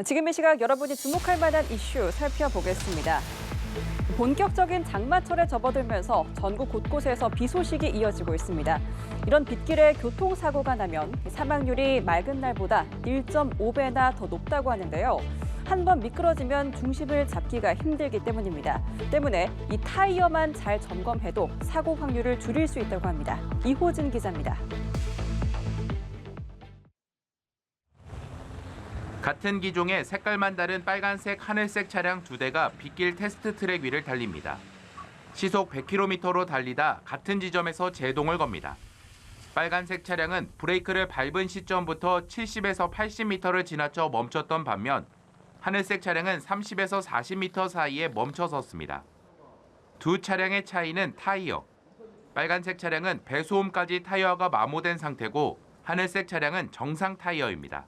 지금 이 시각 여러분이 주목할 만한 이슈 살펴보겠습니다. 본격적인 장마철에 접어들면서 전국 곳곳에서 비 소식이 이어지고 있습니다. 이런 빗길에 교통사고가 나면 사망률이 맑은 날보다 1.5배나 더 높다고 하는데요. 한번 미끄러지면 중심을 잡기가 힘들기 때문입니다. 때문에 이 타이어만 잘 점검해도 사고 확률을 줄일 수 있다고 합니다. 이호진 기자입니다. 같은 기종의 색깔만 다른 빨간색, 하늘색 차량 2대가 빗길 테스트 트랙 위를 달립니다. 시속 100km로 달리다 같은 지점에서 제동을 겁니다. 빨간색 차량은 브레이크를 밟은 시점부터 70에서 80m를 지나쳐 멈췄던 반면 하늘색 차량은 30에서 40m 사이에 멈춰 섰습니다. 두 차량의 차이는 타이어. 빨간색 차량은 배수홈까지 타이어가 마모된 상태고 하늘색 차량은 정상 타이어입니다.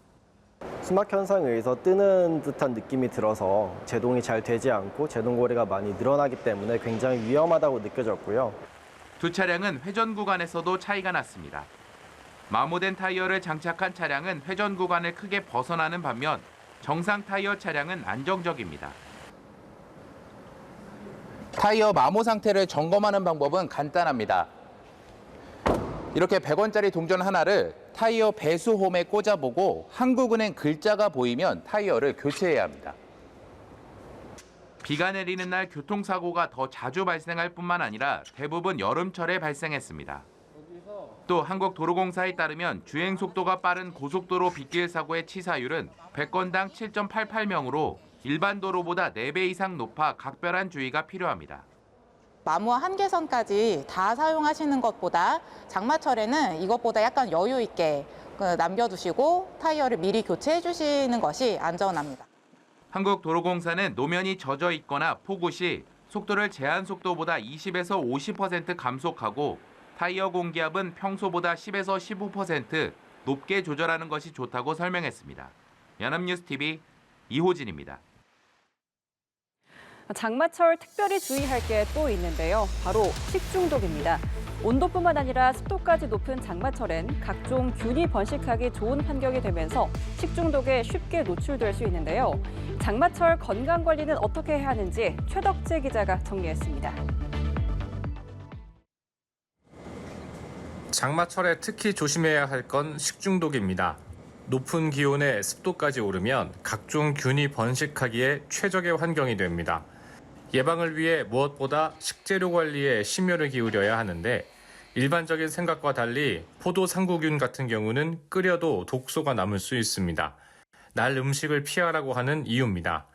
수막 현상에 의해서 뜨는 듯한 느낌이 들어서 제동이 잘 되지 않고 제동 거리가 많이 늘어나기 때문에 굉장히 위험하다고 느껴졌고요. 두 차량은 회전 구간에서도 차이가 났습니다. 마모된 타이어를 장착한 차량은 회전 구간을 크게 벗어나는 반면 정상 타이어 차량은 안정적입니다. 타이어 마모 상태를 점검하는 방법은 간단합니다. 이렇게 100원짜리 동전 하나를 타이어 배수홈에 꽂아보고 한국은행 글자가 보이면 타이어를 교체해야 합니다. 비가 내리는 날 교통사고가 더 자주 발생할 뿐만 아니라 대부분 여름철에 발생했습니다. 또 한국도로공사에 따르면 주행속도가 빠른 고속도로 빗길 사고의 치사율은 100건당 7.88명으로 일반 도로보다 4배 이상 높아 각별한 주의가 필요합니다. 마모 한계선까지 다 사용하시는 것보다 장마철에는 이것보다 약간 여유 있게 남겨두시고 타이어를 미리 교체해 주시는 것이 안전합니다. 한국도로공사는 노면이 젖어 있거나 폭우 시 속도를 제한 속도보다 20에서 50% 감속하고 타이어 공기압은 평소보다 10에서 15% 높게 조절하는 것이 좋다고 설명했습니다. 연합뉴스TV 이호진입니다. 장마철 특별히 주의할 게 또 있는데요. 바로 식중독입니다. 온도뿐만 아니라 습도까지 높은 장마철엔 각종 균이 번식하기 좋은 환경이 되면서 식중독에 쉽게 노출될 수 있는데요. 장마철 건강관리는 어떻게 해야 하는지 최덕재 기자가 정리했습니다. 장마철에 특히 조심해야 할 건 식중독입니다. 높은 기온에 습도까지 오르면 각종 균이 번식하기에 최적의 환경이 됩니다. 예방을 위해 무엇보다 식재료 관리에 심혈을 기울여야 하는데 일반적인 생각과 달리 포도 상구균 같은 경우는 끓여도 독소가 남을 수 있습니다. 날 음식을 피하라고 하는 이유입니다.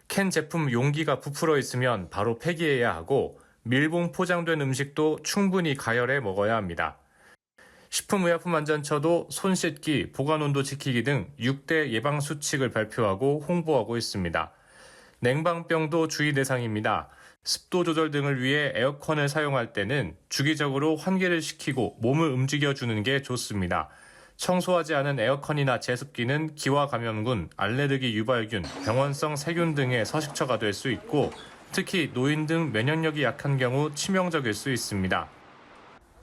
캔 제품 용기가 부풀어 있으면 바로 폐기해야 하고 밀봉 포장된 음식도 충분히 가열해 먹어야 합니다. 식품의약품안전처도 손 씻기, 보관온도 지키기 등 6대 예방 수칙을 발표하고 홍보하고 있습니다. 냉방병도 주의 대상입니다. 습도 조절 등을 위해 에어컨을 사용할 때는 주기적으로 환기를 시키고 몸을 움직여주는 게 좋습니다. 청소하지 않은 에어컨이나 제습기는 기와 감염균, 알레르기 유발균, 병원성 세균 등의 서식처가 될 수 있고 특히 노인 등 면역력이 약한 경우 치명적일 수 있습니다.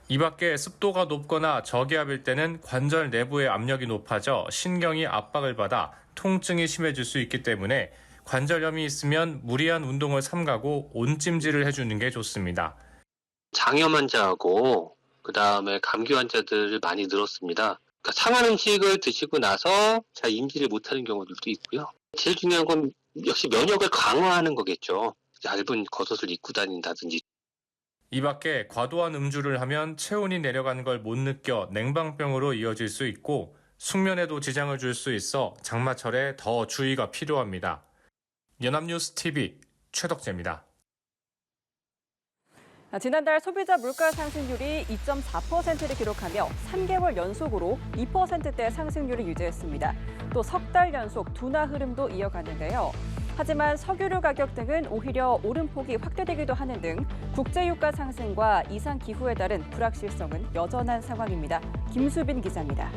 이 밖에 습도가 높거나 저기압일 때는 관절 내부의 압력이 높아져 신경이 압박을 받아 통증이 심해질 수 있기 때문에 관절염이 있으면 무리한 운동을 삼가고 온찜질을 해주는 게 좋습니다. 장염 환자하고 그다음에 감기 환자들이 많이 늘었습니다. 그러니까 상한 음식을 드시고 나서 잘 인지를 못하는 경우들도 있고요. 제일 중요한 건 역시 면역을 강화하는 거겠죠. 얇은 겉옷을 입고 다닌다든지. 이 밖에 과도한 음주를 하면 체온이 내려가는 걸 못 느껴 냉방병으로 이어질 수 있고 숙면에도 지장을 줄 수 있어 장마철에 더 주의가 필요합니다. 연합뉴스TV 최덕재입니다. 지난달 소비자 물가 상승률이 2.4%를 기록하며 3개월 연속으로 2%대 상승률을 유지했습니다. 또 석 달 연속 둔화 흐름도 이어갔는데요. 하지만 석유류 가격 등은 오히려 오름폭이 확대되기도 하는 등 국제유가 상승과 이상 기후에 따른 불확실성은 여전한 상황입니다. 김수빈 기자입니다.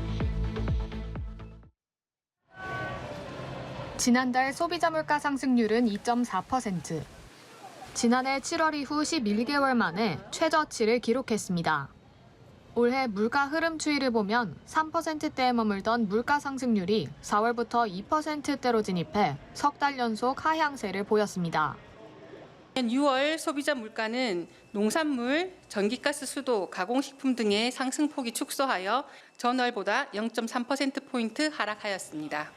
지난달 소비자 물가 상승률은 2.4%. 지난해 7월 이후 11개월 만에 최저치를 기록했습니다. 올해 물가 흐름 추이를 보면 3%대에 머물던 물가 상승률이 4월부터 2%대로 진입해 석 달 연속 하향세를 보였습니다. 6월 소비자 물가는 농산물, 전기가스, 수도, 가공식품 등의 상승폭이 축소하여 전월보다 0.3%포인트 하락하였습니다.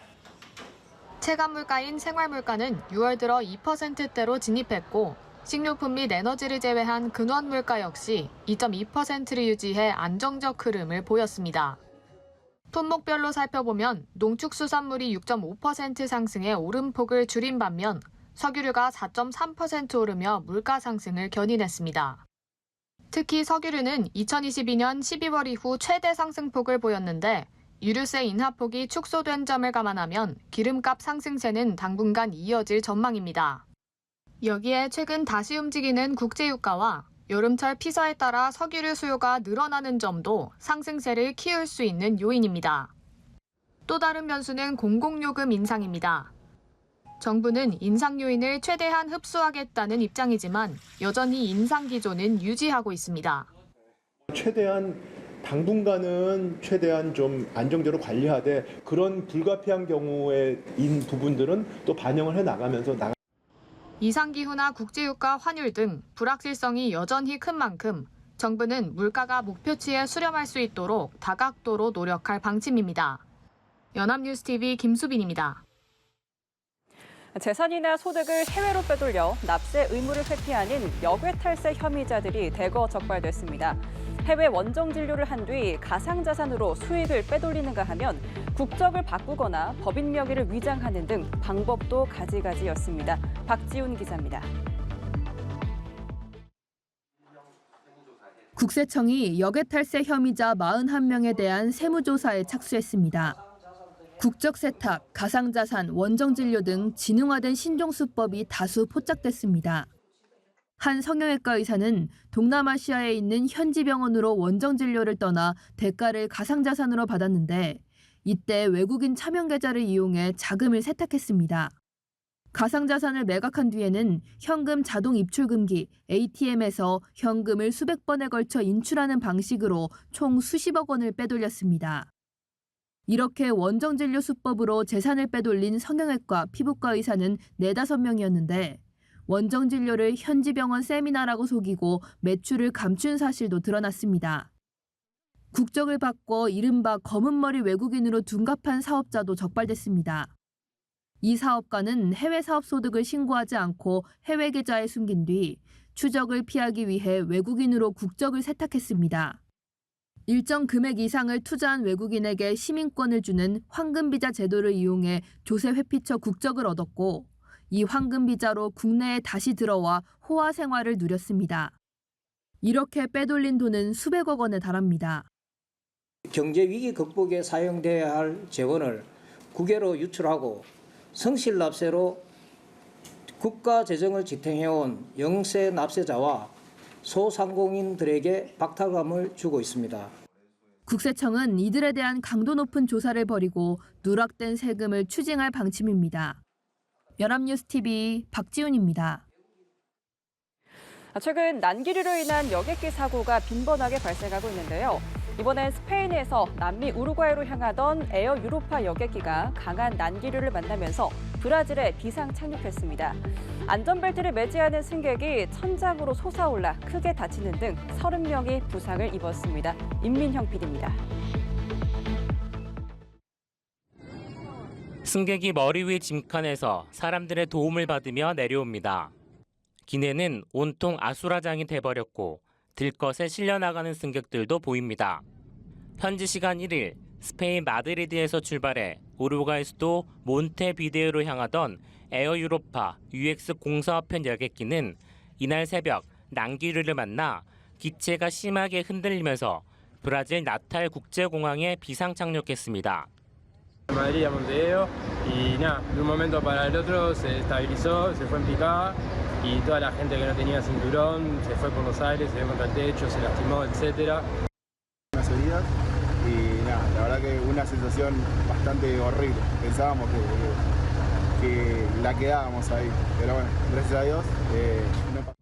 체감 물가인 생활 물가는 6월 들어 2%대로 진입했고 식료품 및 에너지를 제외한 근원 물가 역시 2.2%를 유지해 안정적 흐름을 보였습니다. 품목별로 살펴보면 농축수산물이 6.5% 상승해 오름폭을 줄인 반면 석유류가 4.3% 오르며 물가 상승을 견인했습니다. 특히 석유류는 2022년 12월 이후 최대 상승폭을 보였는데 유류세 인하폭이 축소된 점을 감안하면 기름값 상승세는 당분간 이어질 전망입니다. 여기에 최근 다시 움직이는 국제유가와 여름철 피서에 따라 석유류 수요가 늘어나는 점도 상승세를 키울 수 있는 요인입니다. 또 다른 변수는 공공요금 인상입니다. 정부는 인상 요인을 최대한 흡수하겠다는 입장이지만 여전히 인상 기조는 유지하고 있습니다. 당분간은 최대한 좀 안정적으로 관리하되 그런 불가피한 경우에인 부분들은 또 반영을 해 나가면서 이상기후나 국제유가 환율 등 불확실성이 여전히 큰 만큼 정부는 물가가 목표치에 수렴할 수 있도록 다각도로 노력할 방침입니다. 연합뉴스TV 김수빈입니다. 재산이나 소득을 해외로 빼돌려 납세 의무를 회피하는 역외탈세 혐의자들이 대거 적발됐습니다. 해외 원정 진료를 한 뒤 가상자산으로 수익을 빼돌리는가 하면 국적을 바꾸거나 법인 명의를 위장하는 등 방법도 가지가지였습니다. 박지훈 기자입니다. 국세청이 역외탈세 혐의자 41명에 대한 세무조사에 착수했습니다. 국적 세탁, 가상자산, 원정진료 등 지능화된 신종수법이 다수 포착됐습니다. 한 성형외과 의사는 동남아시아에 있는 현지 병원으로 원정진료를 떠나 대가를 가상자산으로 받았는데 이때 외국인 차명 계좌를 이용해 자금을 세탁했습니다. 가상자산을 매각한 뒤에는 현금 자동 입출 금기, ATM에서 현금을 수백 번에 걸쳐 인출하는 방식으로 총 수십억 원을 빼돌렸습니다. 이렇게 원정진료 수법으로 재산을 빼돌린 성형외과, 피부과 의사는 4-5명이었는데 원정진료를 현지 병원 세미나라고 속이고 매출을 감춘 사실도 드러났습니다. 국적을 바꿔 이른바 검은머리 외국인으로 둔갑한 사업자도 적발됐습니다. 이 사업가는 해외 사업 소득을 신고하지 않고 해외 계좌에 숨긴 뒤 추적을 피하기 위해 외국인으로 국적을 세탁했습니다. 일정 금액 이상을 투자한 외국인에게 시민권을 주는 황금비자 제도를 이용해 조세 회피처 국적을 얻었고 이 황금비자로 국내에 다시 들어와 호화 생활을 누렸습니다. 이렇게 빼돌린 돈은 수백억 원에 달합니다. 경제 위기 극복에 사용돼야 할 재원을 국외로 유출하고 성실 납세로 국가 재정을 지탱해온 영세 납세자와 소상공인들에게 박탈감을 주고 있습니다. 국세청은 이들에 대한 강도 높은 조사를 벌이고 누락된 세금을 추징할 방침입니다. 연합뉴스TV 박지훈입니다. 최근 난기류로 인한 여객기 사고가 빈번하게 발생하고 있는데요. 이번엔 스페인에서 남미 우루과이로 향하던 에어 유로파 여객기가 강한 난기류를 만나면서 브라질에 비상 착륙했습니다. 안전벨트를 매지 않은 승객이 천장으로 솟아올라 크게 다치는 등 30명이 부상을 입었습니다. 임민형 PD입니다. 승객이 머리 위 짐칸에서 사람들의 도움을 받으며 내려옵니다. 기내는 온통 아수라장이 돼버렸고 들것에 실려나가는 승객들도 보입니다. 현지 시간 1일 스페인 마드리드에서 출발해 우루과이 수도 몬테비데오로 향하던 에어 유로파 UX04편 여객기는 이날 새벽 난기류를 만나 기체가 심하게 흔들리면서 브라질 나탈 국제공항에 비상 착륙했습니다. Madrid a Montevideo y nada, de un momento para el otro se estabilizó, se fue en picada y toda la gente que no tenía cinturón se fue por los aires, se dio contra el techo, se lastimó, etc. Unas heridas y nada, la verdad que una sensación bastante horrible. Pensábamos que la quedábamos ahí, pero bueno, gracias a Dios no.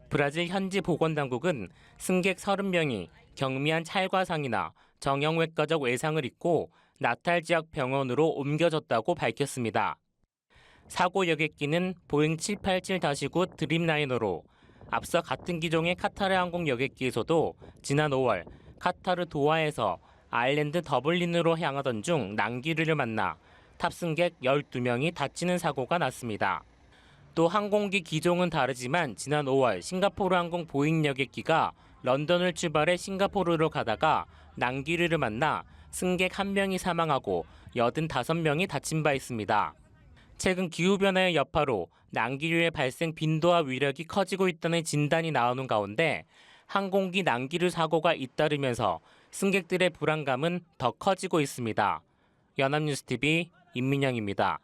브라질 현지 보건당국은 승객 30명이 경미한 찰과상이나 정형외과적 외상을 입고 나탈 지역 병원으로 옮겨졌다고 밝혔습니다. 사고 여객기는 보잉 787-9 드림라이너로 앞서 같은 기종의 카타르 항공 여객기에서도 지난 5월 카타르 도하에서 아일랜드 더블린으로 향하던 중 난기류를 만나 탑승객 12명이 다치는 사고가 났습니다. 또 항공기 기종은 다르지만 지난 5월 싱가포르 항공 보잉 여객기가 런던을 출발해 싱가포르로 가다가 난기류를 만나 승객 1명이 사망하고 85명이 다친 바 있습니다. 최근 기후변화의 여파로 난기류의 발생 빈도와 위력이 커지고 있다는 진단이 나오는 가운데 항공기 난기류 사고가 잇따르면서 승객들의 불안감은 더 커지고 있습니다. 연합뉴스TV 임민영입니다.